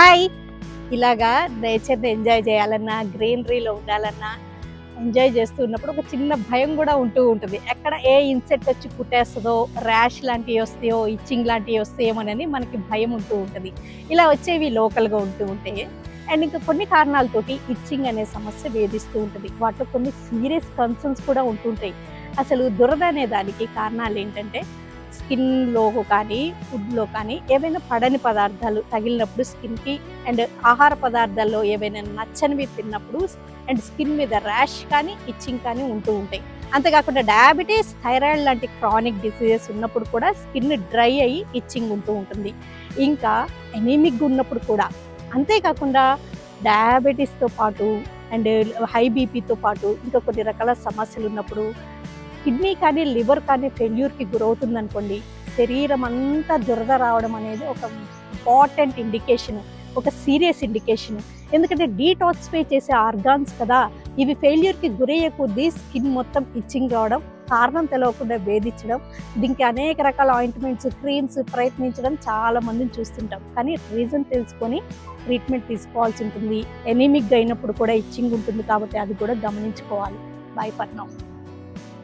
Hi! ఇలాగా నేచర్‌ని enjoy చేయాలన్నా, గ్రీనరీలో ఉండాలన్నా, ఎంజాయ్ చేస్తూ ఉన్నప్పుడు ఒక చిన్న భయం గూడా ఉంటూ ఉంటది. ఎక్కడ ఏ ఇన్సెక్ట్ వచ్చి కుట్టేస్తదో, ర్యాష్ లాంటివి వస్తాయో, ఇచ్చింగ్ లాంటివి వస్తాయేమోనని మనకి భయం ఉంటూ ఉంటది. ఇలా వచ్చేవి లోకల్‌గా ఉంటూ ఉంటాయి. అండ్ ఇంకా కొన్ని కారణాలతోటి ఇచ్చింగ్ అనే సమస్య వేధిస్తూ ఉంటది. వాటిలో కొన్ని సీరియస్ కన్సర్న్స్ కూడా ఉంటుంటాయి. అసలు దురద అనే దానికి కారణాలేంటంటే స్కిన్‌లో కానీ, ఫుడ్‌లో కానీ ఏవైనా పడని పదార్థాలు తగిలినప్పుడు స్కిన్‌కి అండ్ ఆహార పదార్థాల్లో ఏవైనా నచ్చనివి తిన్నప్పుడు అండ్ స్కిన్ మీద ర్యాష్ కానీ, ఇచ్చింగ్ కానీ ఉంటూ ఉంటాయి. అంతేకాకుండా డయాబెటిస్, థైరాయిడ్ లాంటి క్రానిక్ డిసీజెస్ ఉన్నప్పుడు కూడా స్కిన్ డ్రై అయ్యి ఇచ్చింగ్ ఉంటూ ఉంటుంది. ఇంకా ఎనీమిక్‌గా ఉన్నప్పుడు కూడా. అంతేకాకుండా డయాబెటిస్‌తో పాటు అండ్ హై బీపీతో పాటు ఇంకా కొన్ని రకాల సమస్యలున్నప్పుడు కిడ్నీ కానీ, లివర్ కానీ ఫెయిల్యూర్‌కి గురవుతుందనుకోండి, శరీరం అంతా దురద రావడం అనేది ఒక ఇంపార్టెంట్ ఇండికేషన్. ఒక సీరియస్ ఇండికేషన్. ఎందుకంటే డీటాక్సిఫై చేసే ఆర్గాన్స్ కదా! ఇవి ఫెయిల్యూర్‌కి గురయ్యే కొద్దీ స్కిన్ మొత్తం ఇచ్చింగ్ రావడం, కారణం తెలవకుండా వేధించడం, దీనికి అనేక రకాల ఆయింట్మెంట్స్, క్రీమ్స్ ప్రయత్నించడం చాలా మందిని చూస్తుంటాం. కానీ రీజన్ తెలుసుకొని ట్రీట్మెంట్ తీసుకోవాల్సి ఉంటుంది. ఎనీమిక్‌గా అయినప్పుడు కూడా ఇచ్చింగ్ ఉంటుంది కాబట్టి అది కూడా గమనించుకోవాలి. By for now.